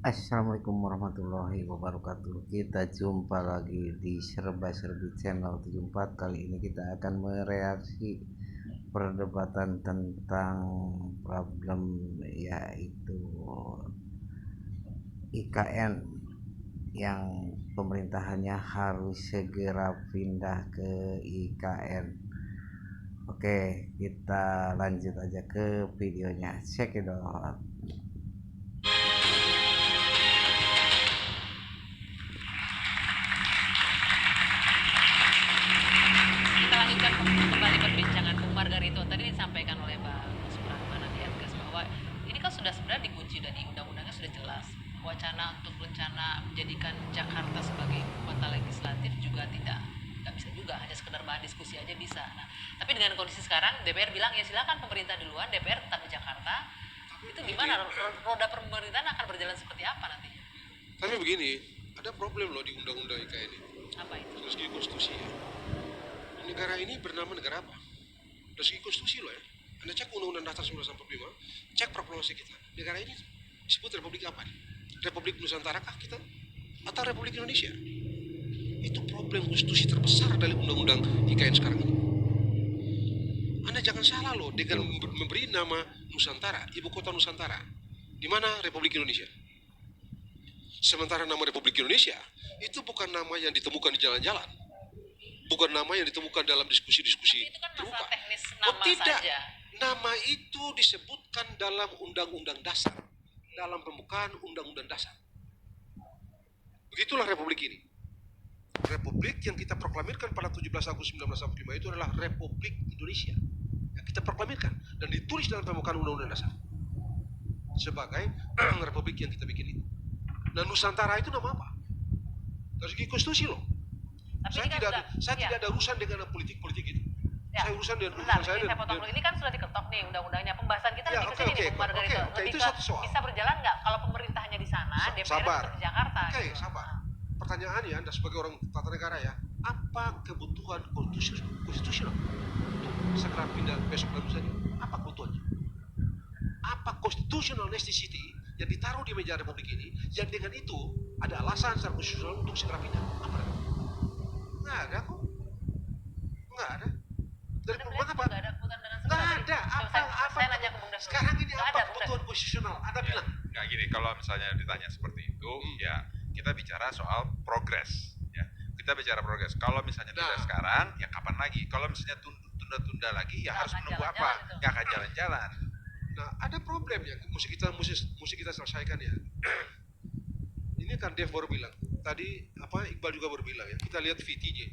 Assalamualaikum warahmatullahi wabarakatuh. Kita jumpa lagi di Serba-Serbi Channel 74. Kali ini kita akan mereaksi perdebatan tentang problem yaitu IKN yang pemerintahannya harus segera pindah ke IKN. Oke, kita lanjut aja ke videonya. Cekidot. Kita lanjutkan kembali perbincangan Bung Margarito. Tadi disampaikan oleh Bang Supratman Adiagas bahwa ini kan sudah sebenarnya dikunci dan di undang-undangnya sudah jelas. Wacana untuk rencana menjadikan Jakarta sebagai ibu kota legislatif juga nggak bisa juga, hanya sekedar bahan diskusi aja bisa. Nah, tapi dengan kondisi sekarang DPR bilang ya silakan pemerintah duluan, DPR tetap di Jakarta. Itu gimana roda pemerintahan akan berjalan seperti apa nantinya? Tapi begini, ada problem loh di undang-undang IKN ini. Apa itu? Dari segi konstitusi ya. Negara ini bernama negara apa? Dari segi konstitusi loh ya. Anda cek Undang-Undang Dasar 1945, cek proklamasi kita. Negara ini disebut Republik apa nih? Republik Nusantara kah kita? Atau Republik Indonesia? Itu problem konstitusi terbesar dari Undang-Undang IKN sekarang ini. Anda jangan salah loh dengan memberi nama Nusantara, ibu kota Nusantara. Di mana Republik Indonesia? Sementara nama Republik Indonesia itu bukan nama yang ditemukan di jalan-jalan, bukan nama yang ditemukan dalam diskusi-diskusi Itu kan terbuka. masalah teknis nama Tidak, saja. nama itu disebutkan dalam Undang-Undang Dasar, dalam pembukaan Undang-Undang Dasar. Begitulah Republik ini. Republik yang kita proklamirkan pada 17 Agustus 1945 itu adalah Republik Indonesia yang kita proklamirkan dan ditulis dalam pembukaan Undang-Undang Dasar sebagai Republik yang kita bikin itu. Nah, Nusantara itu nama apa? Dari segi konstitusi loh. Tapi Saya ini kan tidak sudah, tidak ada urusan dengan politik-politik itu. Ya. Saya urusan dengan Bentar, saya ini saya potong dulu. Ini kan sudah diketok nih undang-undangnya. Pembahasan kita Ya, lebih ke oke, sini nih, oke, Bung Margarito. oke, Lebih itu ke satu soal. bisa berjalan nggak kalau pemerintahnya di sana, DPR Sabar. tetap di Jakarta. Oke, gitu. sabar. Pertanyaannya Anda sebagai orang tata negara ya, apa kebutuhan konstitusional untuk segera pindah besok dan lusa ini? Apa kebutuhannya? Apa constitutional necessity yang ditaruh di meja Republik ini yang dengan itu ada alasan secara konstitusional untuk segera pindah? Apa? Nggak ada kok. Nggak ada. Dari perubahan apa? Nggak ada kebutuhan dengan Nggak segera. ada. Apa? Saya nanya ke Bung Das dulu. Sekarang ini Nggak apa ada, kebutuhan konstitusional? Anda Ya, bilang. nggak gini, kalau misalnya ditanya seperti itu, ya kita bicara soal progres. Ya, kita bicara progres. Kalau misalnya tidak Nah. sekarang, ya kapan lagi? Kalau misalnya tunda-tunda lagi, ya Nggak harus akan menunggu apa? jalan-jalan itu. Nggak akan jalan-jalan. Nah, ada problem yang mesti kita selesaikan ya. Ini kan Dev baru bilang. Tadi Iqbal juga baru bilang ya. Kita lihat VT-nya.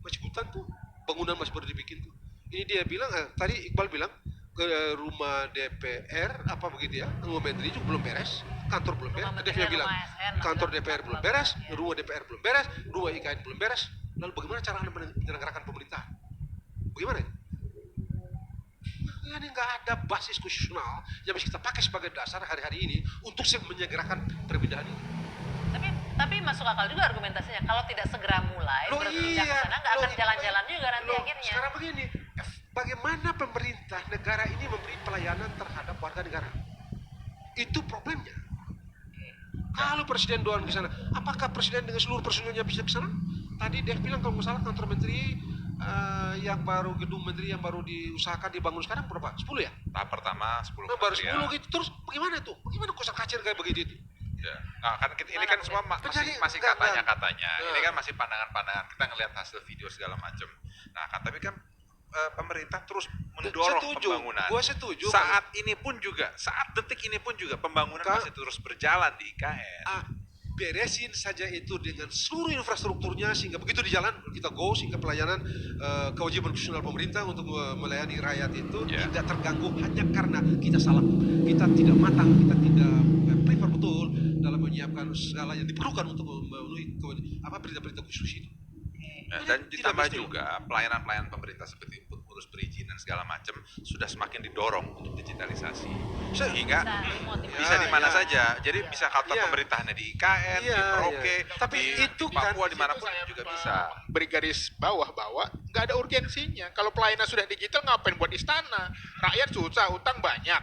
Masih hutan tuh, bangunan masih baru dibikin tuh. Ini dia bilang, tadi Iqbal bilang ke rumah DPR apa begitu ya, rumah Menteri juga belum beres, kantor belum beres. Rumah Dev Menteri, bilang rumah ASN, kantor rumah DPR belum Lembaga, beres, ya. rumah DPR belum beres, rumah IKN belum beres. Lalu bagaimana cara Anda menyelenggarakan pemerintahan? Bagaimana? Ini nggak ada basis konstitusional yang bisa kita pakai sebagai dasar hari-hari ini untuk menyegerakan perpindahan ini. Tapi masuk akal juga argumentasinya. Kalau tidak segera mulai Loh, berpindah ke iya. sana, nggak akan Loh, jalan-jalan juga nanti Loh, akhirnya. sekarang begini, bagaimana pemerintah negara ini memberi pelayanan terhadap warga negara? Itu problemnya. Kalau presiden doang di sana, apakah presiden dengan seluruh personilnya bisa ke sana? Tadi dia bilang kalau nggak salah kantor menteri gedung menteri yang baru diusahakan dibangun sekarang berapa? 10 ya? Tahap pertama 10 Nah, baru kementerian. 10 gitu. Terus bagaimana tuh? Bagaimana kosak kacir kayak begitu itu? Ya. Nah, kan ini kan semua masih Enggak. katanya-katanya. Nah. Ini kan masih pandangan-pandangan. Kita ngelihat hasil video segala macam. Nah, kan tapi kan pemerintah terus mendorong Setuju. pembangunan. Gua setuju. Saat detik ini pun juga pembangunan masih terus berjalan di IKN. Beresin saja itu dengan seluruh infrastrukturnya sehingga begitu di jalan kita go sehingga pelayanan kewajiban konstitusional pemerintah untuk melayani rakyat itu tidak terganggu hanya karena kita salah, kita tidak matang, kita tidak prepare betul dalam menyiapkan segala yang diperlukan untuk memenuhi perintah-perintah konstitusi itu. Nah, dan Tidak ditambah mesti. juga pelayanan-pelayanan pemerintah seperti urus perizinan segala macam sudah semakin didorong untuk digitalisasi sehingga bisa di mana saja. Jadi bisa kantor pemerintahannya di IKN, di Merauke, Tapi di itu Papua kan dimanapun juga bisa. Beri garis bawah bahwa nggak ada urgensinya. Kalau pelayanan sudah digital ngapain buat istana? Rakyat susah, utang banyak.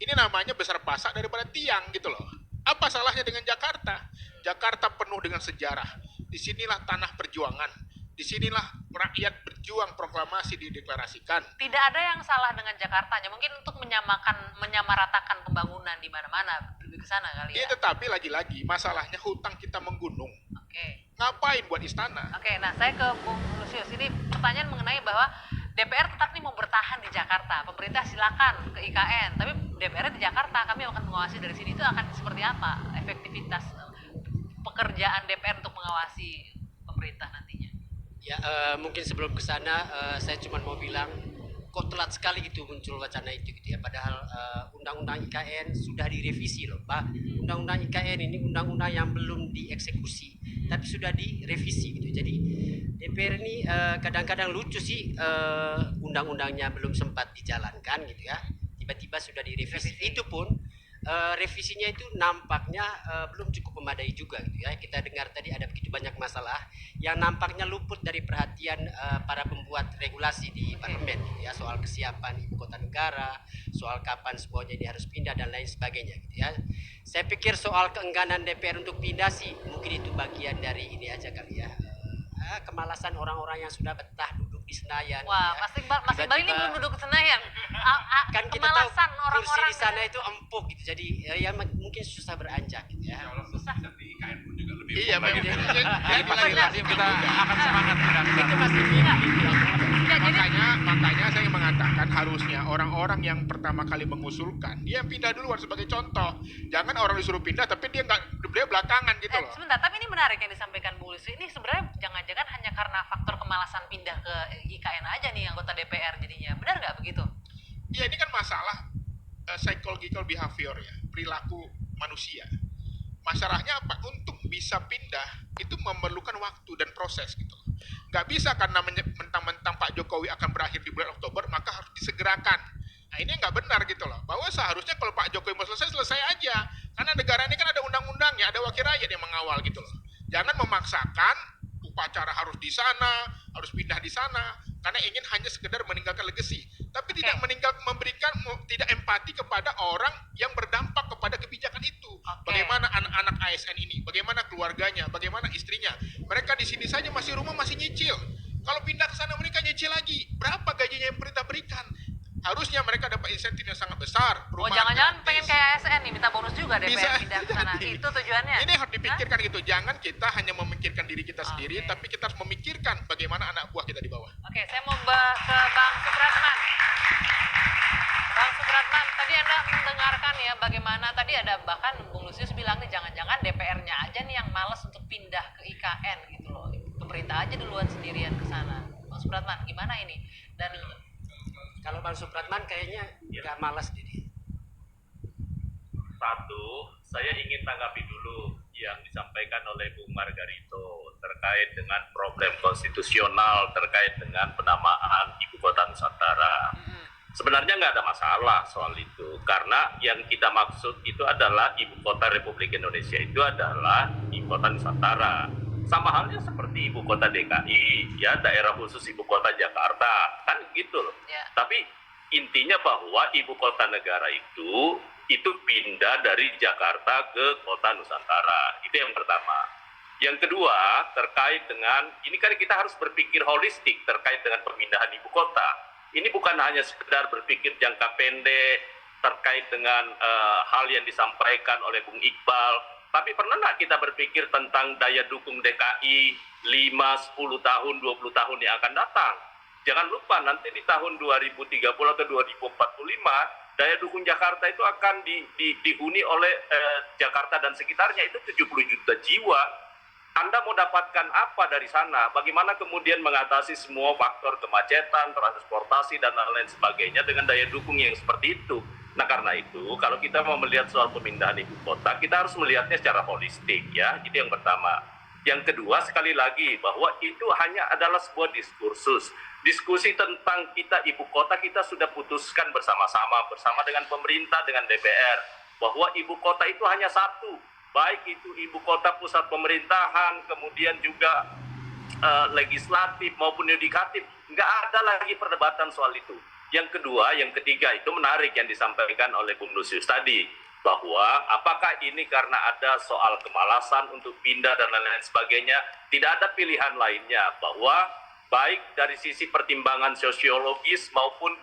Ini namanya besar pasak daripada tiang gitu loh. Apa salahnya salahnya dengan Jakarta? Jakarta penuh dengan sejarah. Disinilah tanah perjuangan. Disinilah rakyat berjuang, proklamasi dideklarasikan. Tidak ada yang salah dengan Jakartanya, mungkin untuk menyamaratakan pembangunan di mana-mana, lebih ke sana kali ya. Tetapi lagi-lagi masalahnya hutang kita menggunung. Oke. Ngapain buat istana? Oke, nah saya ke Bung Lusius. Ini pertanyaan mengenai bahwa DPR tetap nih mau bertahan di Jakarta. Pemerintah silakan ke IKN, tapi DPR di Jakarta, kami akan mengawasi dari sini. Itu akan seperti apa efektivitas pekerjaan DPR untuk mengawasi pemerintah nantinya? Ya, mungkin sebelum ke sana saya cuma mau bilang kok telat sekali gitu muncul wacana itu gitu ya. Padahal undang-undang IKN sudah direvisi loh, Pak. Undang-undang IKN ini undang-undang yang belum dieksekusi, tapi sudah direvisi gitu. Jadi DPR ini kadang-kadang lucu sih, undang-undangnya belum sempat dijalankan gitu ya. Tiba-tiba sudah direvisi. Itu pun revisinya itu nampaknya belum cukup memadai juga gitu ya. Kita dengar tadi ada begitu banyak masalah yang nampaknya luput dari perhatian para pembuat regulasi di parlemen gitu ya, soal kesiapan ibu kota negara, soal kapan semuanya ini harus pindah dan lain sebagainya gitu ya. Saya pikir soal keengganan DPR untuk pindah sih mungkin itu bagian dari ini aja kali ya, kemalasan orang-orang yang sudah betah duduk di Senayan. Wah, gitu ya. Mas Iqbal ini belum duduk di Senayan. Kan kita tahu Kemalasan orang-orang kursi di sana gitu. itu empuk gitu, jadi ya mungkin susah beranjak gitu ya. Susah. Di IKN pun juga lebih Iya, empuk lagi. memang. Jadi lagi kita akan semangat pindah ke Itu sana. masih Ya, jadi Makanya saya mengatakan harusnya orang-orang yang pertama kali mengusulkan dia yang pindah duluan sebagai contoh. Jangan orang disuruh pindah tapi dia belakangan gitu loh. sebentar, tapi ini menarik yang disampaikan Bu Lucy. Ini sebenarnya jangan-jangan hanya karena faktor kemalasan pindah ke IKN aja nih anggota DPR jadinya. Benar nggak begitu? Ya ini kan masalah psychological behavior ya, perilaku manusia. Masalahnya apa? Untuk bisa pindah itu memerlukan waktu dan proses gitu. Nggak bisa karena mentang-mentang Pak Jokowi akan berakhir di bulan Oktober maka harus disegerakan. Nah ini nggak benar gitu loh. Bahwa seharusnya kalau Pak Jokowi mau selesai aja. Karena negara ini kan ada undang-undangnya, ada wakil rakyat yang mengawal gitu loh. Jangan memaksakan upacara harus di sana, harus pindah di sana, karena ingin hanya sekedar meninggalkan legacy. Tapi tidak memberikan tidak empati kepada orang yang berdampak kepada kebijakan itu. Bagaimana anak-anak ASN ini, bagaimana keluarganya, bagaimana istrinya. Mereka di sini saja masih rumah masih nyicil. Kalau pindah ke sana mereka nyicil lagi. Berapa gajinya yang pemerintah berikan? Harusnya mereka dapat insentif yang sangat besar. Oh, jangan-jangan pengen kayak ASN nih, minta bonus juga DPR Bisa pindah ke sana. jadi. Itu tujuannya. Ini harus dipikirkan gitu. Jangan kita hanya memikirkan diri kita sendiri, Oke. tapi kita harus memikirkan bagaimana anak buah kita di bawah. Oke, saya mau ke Bang Supratman. Bang Supratman, tadi Anda mendengarkan ya bagaimana tadi ada bahkan Bung Lusius bilang nih jangan-jangan DPR-nya aja nih yang malas untuk pindah ke IKN gitu loh. Pemerintah aja duluan sendirian ke sana. Bang Supratman, gimana ini? Dan Kalau Bang Supratman kayaknya nggak malas jadi. Satu, saya ingin tanggapi dulu yang disampaikan oleh Bung Margarito terkait dengan problem konstitusional terkait dengan penamaan Ibu Kota Nusantara. Sebenarnya nggak ada masalah soal itu, karena yang kita maksud itu adalah Ibu Kota Republik Indonesia itu adalah Ibu Kota Nusantara. Sama halnya seperti Ibu Kota DKI, ya daerah khusus Ibu Kota Jakarta, kan gitu loh. Ya. Tapi intinya bahwa Ibu Kota negara itu pindah dari Jakarta ke Kota Nusantara. Itu yang pertama. Yang kedua, terkait dengan, ini kan kita harus berpikir holistik terkait dengan pemindahan Ibu Kota. Ini bukan hanya sekedar berpikir jangka pendek terkait dengan hal yang disampaikan oleh Bung Iqbal, tapi pernah nggak kita berpikir tentang daya dukung DKI 5, 10 tahun, 20 tahun yang akan datang? Jangan lupa nanti di tahun 2030 atau 2045, daya dukung Jakarta itu akan dihuni oleh Jakarta dan sekitarnya, itu 70 juta jiwa. Anda mau dapatkan apa dari sana? Bagaimana kemudian mengatasi semua faktor kemacetan, transportasi, dan lain sebagainya dengan daya dukung yang seperti itu? Nah karena itu, kalau kita mau melihat soal pemindahan ibu kota, kita harus melihatnya secara holistik ya, itu yang pertama. Yang kedua, sekali lagi, bahwa itu hanya adalah sebuah diskursus. Diskusi tentang kita ibu kota, kita sudah putuskan bersama-sama, bersama dengan pemerintah, dengan DPR, bahwa ibu kota itu hanya satu, baik itu ibu kota pusat pemerintahan, kemudian juga legislatif maupun yudikatif, nggak ada lagi perdebatan soal itu. Yang kedua, yang ketiga, itu menarik yang disampaikan oleh Bung Lusius tadi, bahwa apakah ini karena ada soal kemalasan untuk pindah dan lain-lain sebagainya, tidak ada pilihan lainnya, bahwa baik dari sisi pertimbangan sosiologis maupun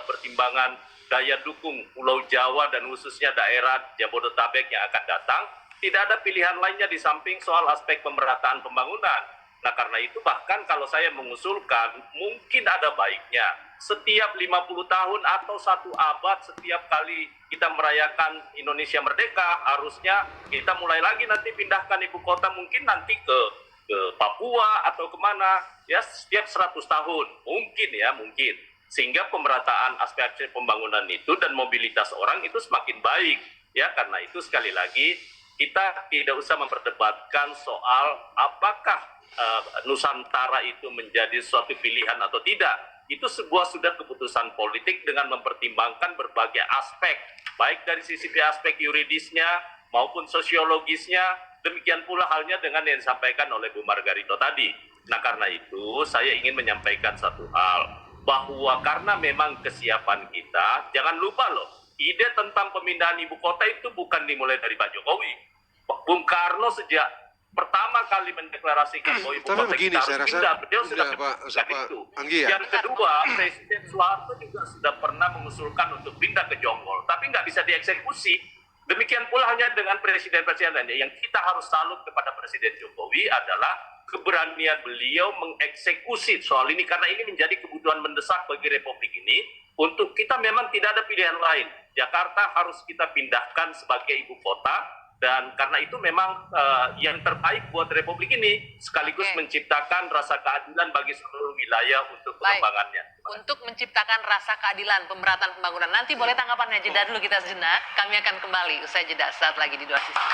pertimbangan daya dukung Pulau Jawa dan khususnya daerah Jabodetabek yang akan datang, tidak ada pilihan lainnya di samping soal aspek pemerataan pembangunan. Nah karena itu bahkan kalau saya mengusulkan mungkin ada baiknya setiap 50 tahun atau 1 abad setiap kali kita merayakan Indonesia Merdeka, harusnya kita mulai lagi nanti pindahkan ibu kota mungkin nanti ke Papua atau kemana ya setiap 100 tahun mungkin sehingga pemerataan aspek pembangunan itu dan mobilitas orang itu semakin baik ya. Karena itu sekali lagi kita tidak usah memperdebatkan soal apakah Nusantara itu menjadi suatu pilihan atau tidak. Itu sudah keputusan politik dengan mempertimbangkan berbagai aspek, baik dari sisi aspek yuridisnya maupun sosiologisnya. Demikian pula halnya dengan yang disampaikan oleh Bu Margarito tadi. Nah karena itu saya ingin menyampaikan satu hal, bahwa karena memang kesiapan kita, jangan lupa loh, ide tentang pemindahan ibu kota itu bukan dimulai dari Pak Jokowi. Bung Karno sejak pertama kali mendeklarasikan bahwa ibu Tapi kota begini, kita saya harus rasa pindah, beliau sudah Pak mengusulkan itu. Anggi ya. Yang kedua, Presiden Soeharto juga sudah pernah mengusulkan untuk pindah ke Jonggol, tapi nggak bisa dieksekusi. Demikian pula hanya dengan presiden-presiden lainnya. Yang kita harus salut kepada Presiden Jokowi adalah keberanian beliau mengeksekusi soal ini, karena ini menjadi kebutuhan mendesak bagi Republik ini. Untuk kita memang tidak ada pilihan lain. Jakarta harus kita pindahkan sebagai ibu kota. Dan karena itu memang yang terbaik buat Republik ini, sekaligus menciptakan rasa keadilan bagi seluruh wilayah untuk pengembangannya. Untuk menciptakan rasa keadilan, pemerataan pembangunan. Nanti boleh tanggapannya, jeda dulu kita sejenak. Kami akan kembali usai jeda saat lagi di Dua Sisi.